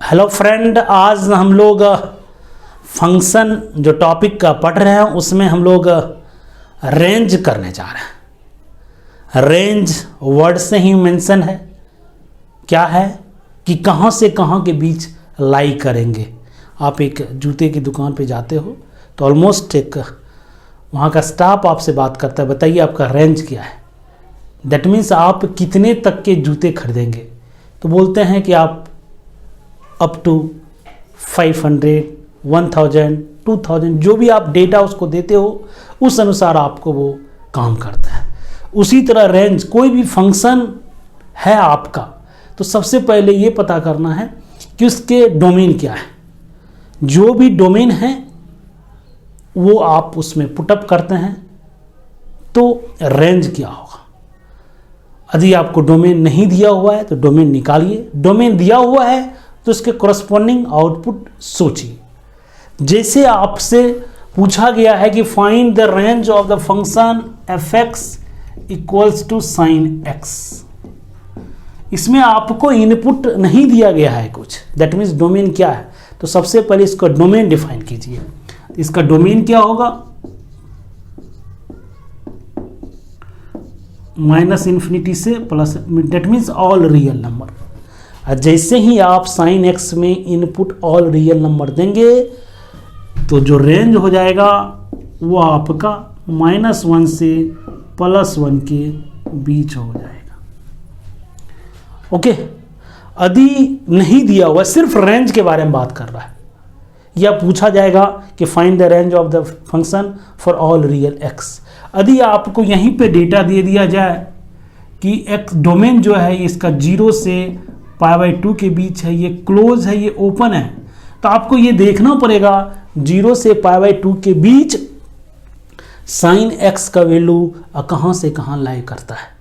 Hello friend, आज हम लोग फंक्शन जो टॉपिक का पढ़ रहे हैं उसमें हम लोग रेंज करने जा रहे हैं। रेंज वर्ड से ही मेंशन है, क्या है कि कहाँ से कहाँ के बीच लाई करेंगे। आप एक जूते की दुकान पे जाते हो तो ऑलमोस्ट एक वहाँ का स्टाफ आपसे बात करता है, बताइए आपका रेंज क्या है। दैट मीन्स आप कितने तक के जूते खरीदेंगे, तो बोलते हैं कि आप अप टू 500, 1000, 2000, जो भी आप डेटा उसको देते हो उस अनुसार आपको वो काम करता है। उसी तरह रेंज, कोई भी फंक्शन है आपका तो सबसे पहले ये पता करना है कि उसके डोमेन क्या है। जो भी डोमेन है वो आप उसमें पुटअप करते हैं तो रेंज क्या होगा। यदि आपको डोमेन नहीं दिया हुआ है तो डोमेन निकालिए, डोमेन दिया हुआ है तो उसके कॉरस्पॉन्डिंग आउटपुट सोचिए। जैसे आपसे पूछा गया है कि find the range of the function fx equals to sine x, इसमें आपको इनपुट नहीं दिया गया है कुछ, दैट मीन्स डोमेन क्या है। तो सबसे पहले इसका डोमेन डिफाइन कीजिए। इसका डोमेन क्या होगा, -∞ से plus, that means all real number. जैसे ही आप साइन x में इनपुट ऑल रियल नंबर देंगे तो जो रेंज हो जाएगा वो आपका -1 से +1 के बीच हो जाएगा। ओके, यदि नहीं दिया हुआ, सिर्फ रेंज के बारे में बात कर रहा है, या पूछा जाएगा कि find the range of the function for all real x। यदि आपको यहीं पे डेटा दे दिया जाए कि x डोमेन जो है इसका 0 से π/2 के बीच है, ये क्लोज है, ये ओपन है, तो आपको ये देखना पड़ेगा 0 से π/2 के बीच साइन x का वैल्यू कहाँ से कहाँ लाई करता है।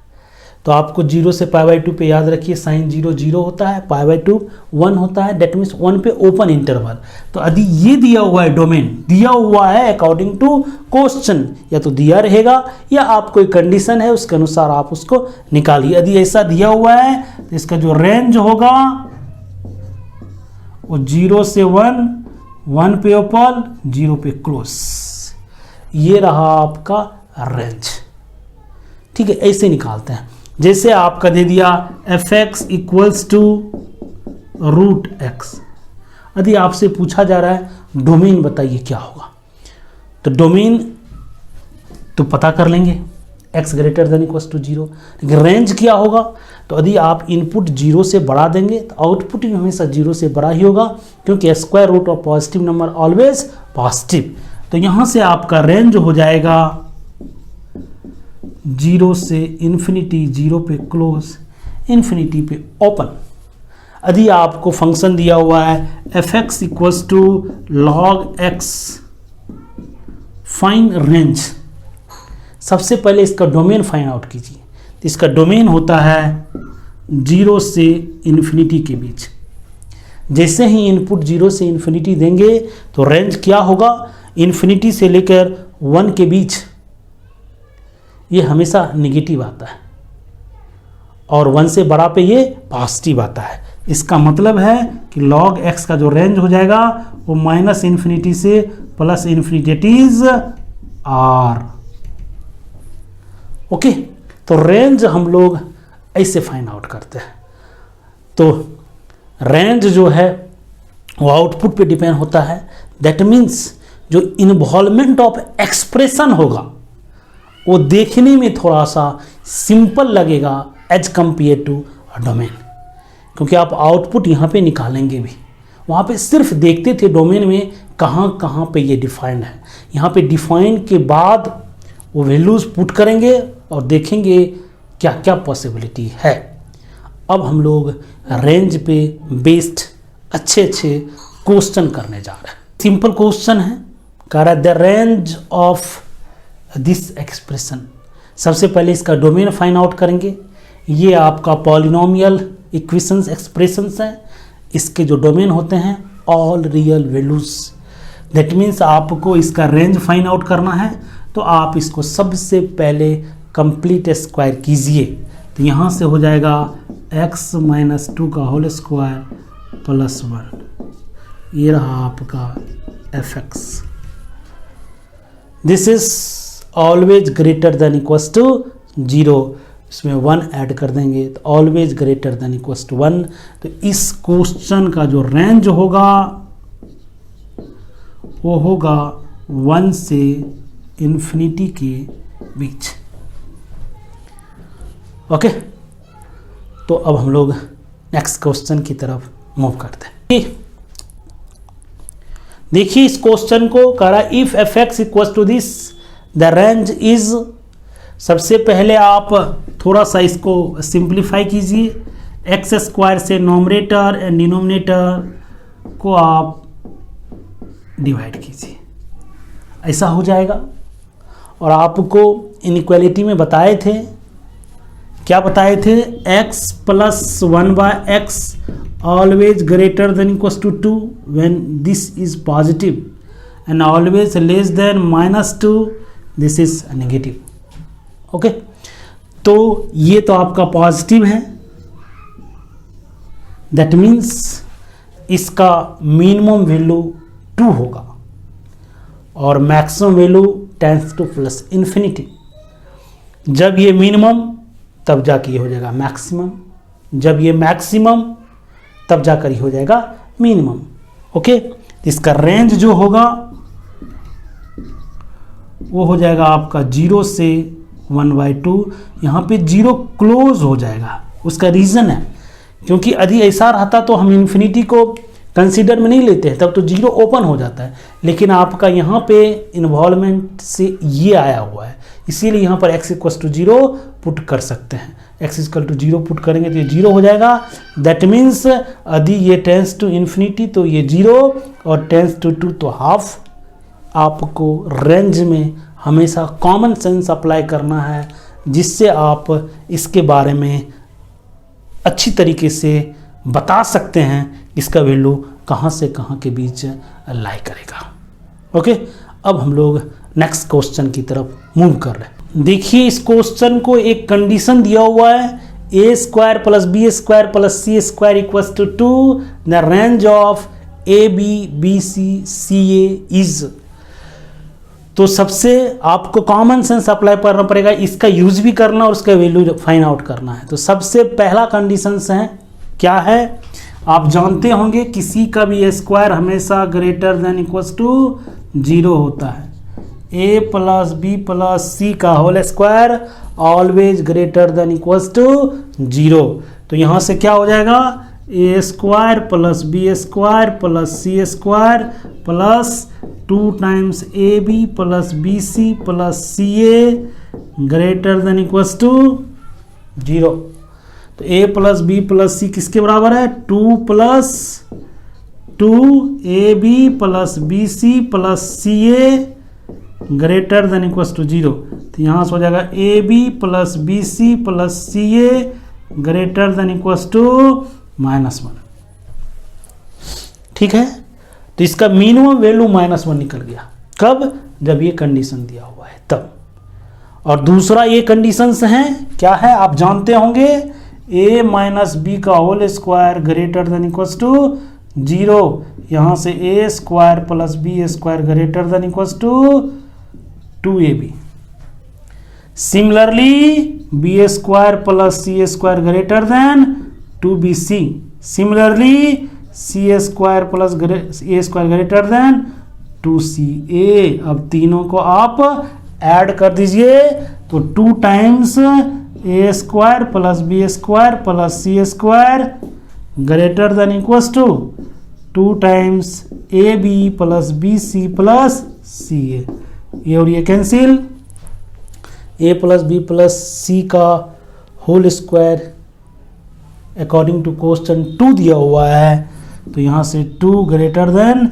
तो आपको 0 से π/2 पे याद रखिए साइन 0 0 होता है, π/2 1 होता है, डेट मीन्स 1 पे ओपन इंटरवल। तो यदि ये दिया हुआ है, डोमेन दिया हुआ है अकॉर्डिंग टू क्वेश्चन, या तो दिया रहेगा या आप कोई कंडीशन है उसके अनुसार आप उसको निकालिए। यदि ऐसा दिया हुआ है तो इसका जो रेंज होगा वो 0 से 1, 1 पे ओपन, 0 पे क्लोज, ये रहा आपका रेंज। ठीक है, ऐसे निकालते हैं। जैसे आपका दे दिया fx इक्वल्स टू √x, यदि आपसे पूछा जा रहा है डोमेन बताइए क्या होगा, तो डोमेन तो पता कर लेंगे x greater than equals to 0, लेकिन रेंज क्या होगा, तो यदि आप इनपुट 0 से बढ़ा देंगे तो आउटपुट भी हमेशा 0 से बड़ा ही होगा, क्योंकि square root of positive number always positive. तो यहां से आपका रेंज हो जाएगा 0 से इन्फिनिटी, 0 पे क्लोज, इन्फिनिटी पे ओपन। यदि आपको फंक्शन दिया हुआ है fx equals to log x, find range, सबसे पहले इसका डोमेन फाइंड आउट कीजिए। तो इसका डोमेन होता है 0 से इन्फिनिटी के बीच। जैसे ही इनपुट 0 से इन्फिनिटी देंगे तो रेंज क्या होगा, इन्फिनिटी से लेकर 1 के बीच ये हमेशा नेगेटिव आता है, और 1 से बड़ा पे ये पॉजिटिव आता है। इसका मतलब है कि log x का जो रेंज हो जाएगा वो -∞ से +∞, इट इज r। ओके, तो रेंज हम लोग ऐसे फाइंड आउट करते हैं। तो रेंज जो है वो आउटपुट पे डिपेंड होता है, दैट मीन्स जो इन्वॉल्वमेंट ऑफ एक्सप्रेशन होगा वो देखने में थोड़ा सा सिंपल लगेगा एज कंपेयर टू डोमेन, क्योंकि आप आउटपुट यहाँ पे निकालेंगे भी, वहाँ पे सिर्फ देखते थे डोमेन में कहाँ कहाँ पे ये डिफाइंड है। यहाँ पे डिफाइन के बाद वो वैल्यूज़ पुट करेंगे और देखेंगे क्या क्या पॉसिबिलिटी है। अब हम लोग रेंज पे बेस्ड अच्छे अच्छे क्वेश्चन करने जा रहे हैं। सिंपल क्वेश्चन है, कह रहा है the range of this expression. सबसे पहले इसका डोमेन फाइंड आउट करेंगे। ये आपका पॉलिनोमियल इक्वेशंस एक्सप्रेशंस हैं, इसके जो डोमेन होते हैं all real values. That means आपको इसका रेंज फाइंड आउट करना है, तो आप इसको सबसे पहले कंप्लीट स्क्वायर कीजिए तो यहाँ से हो जाएगा x माइनस 2 का होल स्क्वायर प्लस 1, ये रहा आपका fx। This is always greater than equals to 0, इसमें 1 ऐड कर देंगे तो always greater than equals to 1। तो इस क्वेश्चन का जो रेंज होगा वो होगा 1 से इन्फिनिटी के बीच। ओके, तो अब हम लोग नेक्स्ट क्वेश्चन की तरफ मूव करते हैं। देखिए इस क्वेश्चन को कह रहा है if f x equal to this the range is. सबसे पहले आप थोड़ा सा इसको सिंप्लीफाई कीजिए, एक्स स्क्वायर से नोमरेटर एंड डिनोमिनेटर को आप डिवाइड कीजिए, ऐसा हो जाएगा। और आपको इनइक्वालिटी में बताए थे, क्या बताए थे, x plus 1/x always greater than equals to 2 when this is positive and always less than -2 this is negative. Okay, तो ये तो आपका पॉजिटिव है, दैट मीन्स इसका मिनिमम वैल्यू 2 होगा और maximum value tends to plus infinity. जब ये मिनिमम तब जाकर ये हो जाएगा मैक्सिमम, जब ये मैक्सिमम तब जाकर ये हो जाएगा मिनिमम। ओके, इसका रेंज जो होगा वो हो जाएगा आपका 0 से 1/2। यहाँ पे 0 क्लोज हो जाएगा, उसका रीज़न है क्योंकि यदि ऐसा रहता तो हम इन्फिनिटी को कंसीडर में नहीं लेते हैं, तब तो 0 ओपन हो जाता है। लेकिन आपका यहाँ पे इन्वॉल्वमेंट से ये आया हुआ है, इसीलिए यहाँ पर x इक्वल्स टू 0 पुट कर सकते हैं। x इक्वल टू 0 पुट करेंगे तो ये 0 हो जाएगा। दैट मीन्स यदि ये टेंस टू इन्फिनिटी तो ये 0 और टेंस टू 2 तो हाफ। आपको रेंज में हमेशा कॉमन सेंस अप्लाई करना है, जिससे आप इसके बारे में अच्छी तरीके से बता सकते हैं इसका वैल्यू कहाँ से कहाँ के बीच लाई करेगा। ओके, अब हम लोग नेक्स्ट क्वेश्चन की तरफ मूव कर रहे हैं। देखिए इस क्वेश्चन को एक कंडीशन दिया हुआ है, a square plus B square plus C square equals to 2 the range of A B B C C A is. तो सबसे आपको कॉमन सेंस अप्लाई करना पड़ेगा, इसका यूज भी करना और उसका वैल्यू फाइंड आउट करना है। तो सबसे पहला कंडीशन है, क्या है, आप जानते होंगे किसी का भी स्क्वायर हमेशा ग्रेटर देन इक्वल्स टू 0 होता है। a plus B plus C का whole square always greater than equals to 0। तो यहाँ से क्या हो जाएगा, a square plus B square plus C square plus 2 times A B plus B C plus C A greater than equals to 0। तो a plus B plus C किसके बराबर है, 2 plus 2ab plus B C plus C A greater than equals to 0। तो यहाँ से हो जाएगा A B plus B C plus C A greater than equals to -1। ठीक है, तो इसका मिनिमम वैल्यू -1 निकल गया। कब, जब ये कंडीशन दिया हुआ है तब। और दूसरा ये कंडीशंस हैं, क्या है, आप जानते होंगे, a माइनस बी का whole square greater than equals to 0। यहाँ से a square plus B square greater than equals to 2ab। Similarly b square plus c square greater than 2bc। Similarly c square plus a square greater than 2ca। अब तीनों को आप add कर दीजिए तो 2 times a square plus B square plus C square greater than equals to 2 times A B plus B C plus C A. ये और ये cancel, a plus B plus C का whole square according to question 2 दिया हुआ है, तो यहाँ से 2 greater than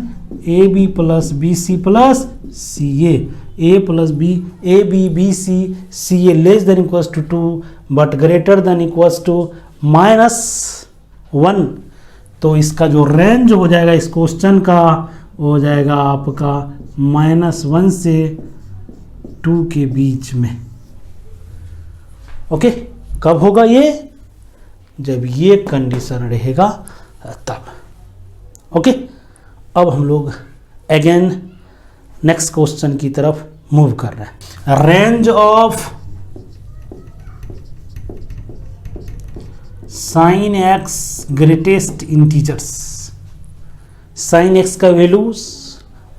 A B plus B C plus C A plus B A B B C C A less then equals to 2 but greater than equals to -1। तो इसका जो range हो जाएगा इस क्वेश्चन का हो जाएगा आपका -1 से 2 के बीच में। ओके, कब होगा ये? जब ये कंडीशन रहेगा तब। ओके, अब हम लोग अगेन नेक्स्ट क्वेश्चन की तरफ मूव कर रहे हैं। Range of sine x greatest integers. Sine x का वैल्यूज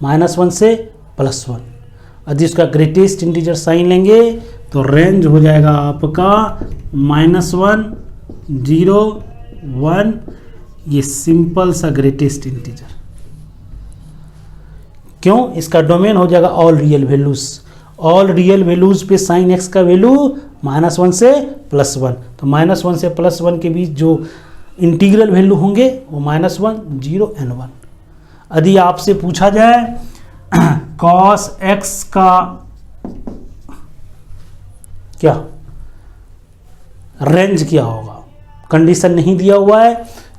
-1 से +1, यदि उसका ग्रेटेस्ट इंटीजर साइन लेंगे तो रेंज हो जाएगा आपका -1, 0, 1, ये सिंपल सा ग्रेटेस्ट इंटीजर। क्यों? इसका डोमेन हो जाएगा all real values. All real values पे साइन एक्स का वैल्यू -1 से +1, तो -1 से +1 के बीच जो इंटीग्रल वैल्यू होंगे वो -1, 0 एंड 1। यदि आपसे पूछा जाए cos x का क्या रेंज क्या होगा, कंडीशन नहीं दिया हुआ है,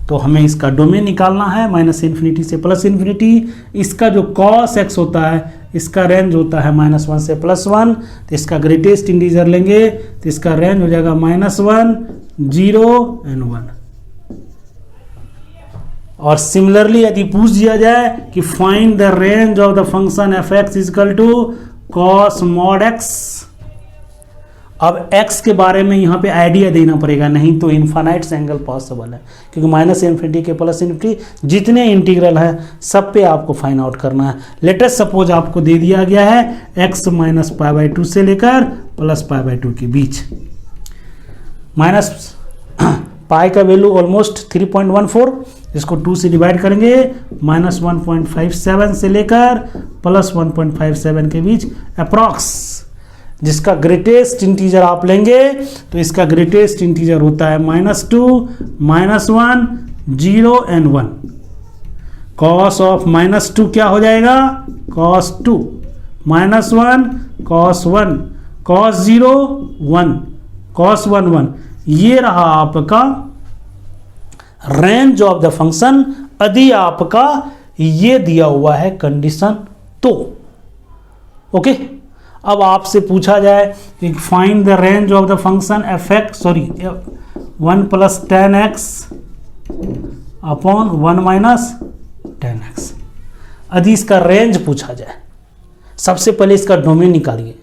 तो हमें इसका डोमेन निकालना है -∞ से +∞। इसका जो cos x होता है इसका रेंज होता है -1 से +1, तो इसका ग्रेटेस्ट इंटीजर लेंगे तो इसका रेंज हो जाएगा -1, 0 एंड 1। और सिमिलरली यदि पूछ दिया जाए कि find the range of the function f x equal to cos mod x, अब x के बारे में यहाँ पे आइडिया देना पड़ेगा, नहीं तो इनफाइनाइट एंगल पॉसिबल है, क्योंकि -∞ के +∞ जितने इंटीग्रल है सब पे आपको फाइंड आउट करना है। लेटेस्ट सपोज आपको दे दिया गया है x -π/2 से लेकर +π/2 के बीच। पाई का वैल्यू ऑलमोस्ट 3.14, इसको 2 से डिवाइड करेंगे, -1.57 से लेकर +1.57 के बीच अप्रॉक्स। जिसका ग्रेटेस्ट इंटीजर आप लेंगे तो इसका ग्रेटेस्ट इंटीजर होता है -2, -1, 0 एंड 1। cos ऑफ -2 क्या हो जाएगा? cos 2, -1 cos 1, cos 0 1, cos 1 1। ये रहा आपका रेंज ऑफ द फंक्शन, यदि आपका ये दिया हुआ है कंडीशन तो। ओके, अब आपसे पूछा जाए कि find the range of the function f x 1 + tan x upon 1 - tan x। यदि इसका रेंज पूछा जाए, सबसे पहले इसका डोमेन निकालिए।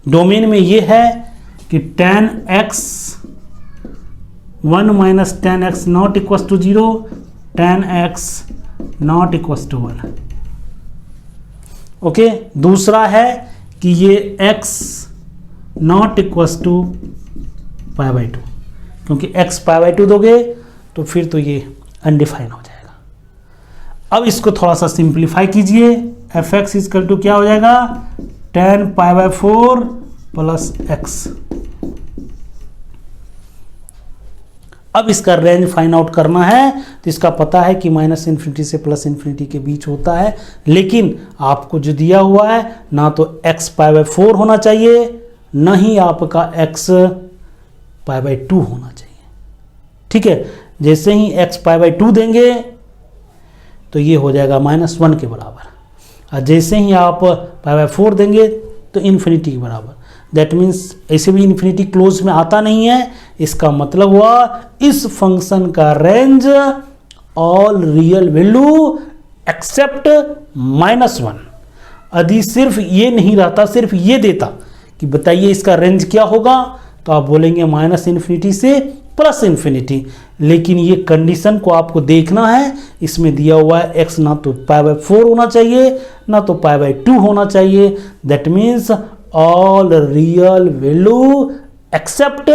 डोमेन में ये है कि tan x 1 - tan x not equal to 0, tan x not equal to 1। Okay, दूसरा है कि ये x नॉट इक्वल टू π/2, क्योंकि x π/2 दोगे तो फिर तो ये अनडिफाइन हो जाएगा। अब इसको थोड़ा सा सिंप्लीफाई कीजिए, एफ एक्स इजकल टू क्या हो जाएगा? tan π/4 + x। अब इसका रेंज फाइंड आउट करना है, तो इसका पता है कि -∞ से +∞ के बीच होता है, लेकिन आपको जो दिया हुआ है ना तो x π/4 होना चाहिए, न ही आपका x π/2 होना चाहिए। ठीक है, जैसे ही x π/2 देंगे तो ये हो जाएगा -1 के बराबर, और जैसे ही आप π/4 देंगे तो इन्फिनिटी के बराबर। दैट मीन्स ऐसे भी इन्फिनिटी क्लोज में आता नहीं है, इसका मतलब हुआ इस फंक्शन का range all real value except -1। यदि सिर्फ ये नहीं रहता, सिर्फ ये देता कि बताइए इसका रेंज क्या होगा, तो आप बोलेंगे -∞ से +∞। लेकिन ये कंडीशन को आपको देखना है, इसमें दिया हुआ है x ना तो π/4 होना चाहिए ना तो π/2 होना चाहिए। That means all real value except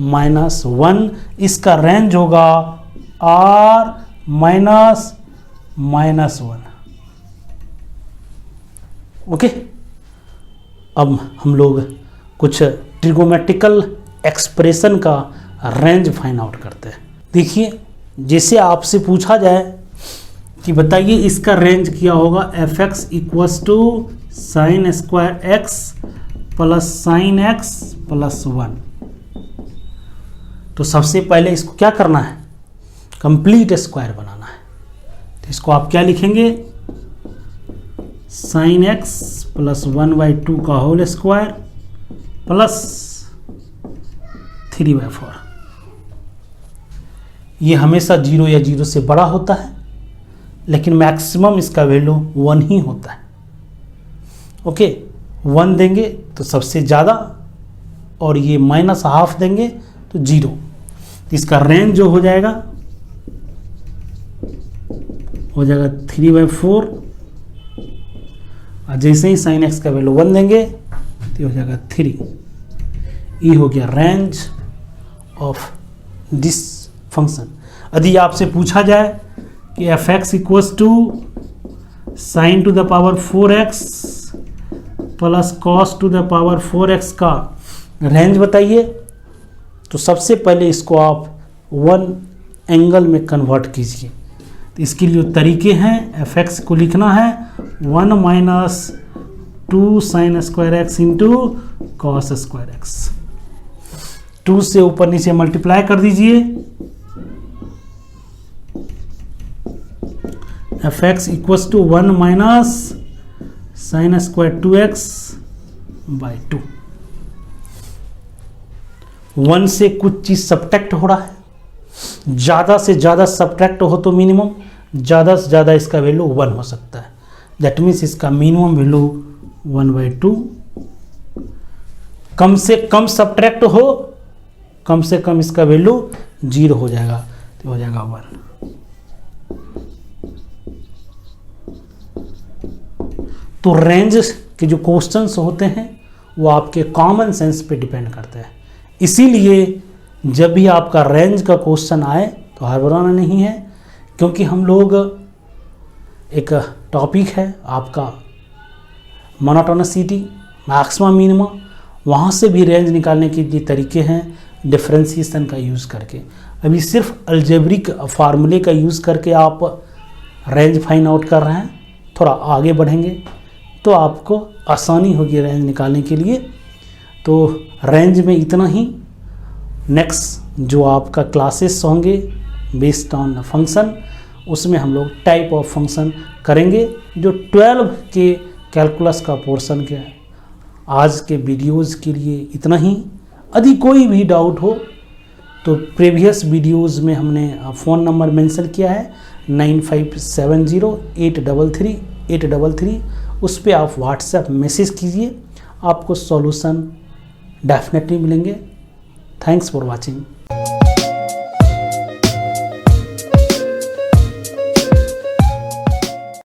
-1। इसका रेंज होगा r -1। ओके, अब हम लोग कुछ ट्रिगोमेट्रिकल एक्सप्रेशन का रेंज फाइंड आउट करते हैं। देखिए, जैसे आपसे पूछा जाए कि बताइए इसका रेंज क्या होगा, f x equals to sin² x + sin x + 1। तो सबसे पहले इसको क्या करना है? कंप्लीट स्क्वायर बनाना है। तो इसको आप क्या लिखेंगे? sin x + 1/2 का होल स्क्वायर प्लस 3/4। ये हमेशा 0 या 0 से बड़ा होता है, लेकिन मैक्सिमम इसका वैल्यू 1 ही होता है। ओके, 1 देंगे तो सबसे ज़्यादा, और ये -½ देंगे तो 0। तो इसका रेंज जो हो जाएगा 3/4, और जैसे ही sin x का वैल्यू 1 देंगे तो हो जाएगा 3। ये हो गया रेंज ऑफ दिस फंक्शन। यदि आपसे पूछा जाए कि f(x) = sin to the power 4x + cos to the power 4x का रेंज बताइए, तो सबसे पहले इसको आप 1 एंगल में कन्वर्ट कीजिए। तो इसके लिए तरीके हैं, f(x) को लिखना है 1 - 2 sin square x × cos square x। 2 से ऊपर नीचे मल्टीप्लाई कर दीजिए, f(x) = 1 - sin square 2x by 2। 1 से कुछ चीज़ सब्ट्रैक्ट हो रहा है, ज़्यादा से ज़्यादा सब्ट्रैक्ट हो तो मिनिमम, ज़्यादा से ज़्यादा इसका वैल्यू 1 हो सकता है। दैट मीन्स इसका मिनिमम वैल्यू 1/2। कम से कम सब्ट्रैक्ट हो, कम से कम इसका वैल्यू 0 हो जाएगा, तो हो जाएगा 1। तो रेंज के जो क्वेश्चंस होते हैं वो आपके कॉमन सेंस पे डिपेंड करते हैं। इसीलिए जब भी आपका रेंज का क्वेश्चन आए तो हड़बड़ाना नहीं है, क्योंकि हम लोग एक टॉपिक है आपका मोनोटोनिसिटी, मैक्सिमा मिनिमा, वहाँ से भी रेंज निकालने के लिए तरीके हैं डिफरेंशिएशन का यूज़ करके। अभी सिर्फ अलजेब्रिक फार्मूले का यूज़ करके आप रेंज फाइंड आउट कर रहे हैं, थोड़ा आगे बढ़ेंगे तो आपको आसानी होगी रेंज निकालने के लिए। तो रेंज में इतना ही। नेक्स्ट जो आपका क्लासेस होंगे बेस्ड ऑन फंक्शन, उसमें हम लोग टाइप ऑफ फंक्शन करेंगे, जो 12 के कैलकुलस का पोर्शन के। आज के वीडियोज़ के लिए इतना ही। यदि कोई भी डाउट हो तो प्रीवियस वीडियोज़ में हमने फ़ोन नंबर मेंशन किया है 9570833833, उस पर आप व्हाट्सएप मैसेज कीजिए, आपको सॉल्यूशन डेफिनेटली मिलेंगे। Thanks for watching.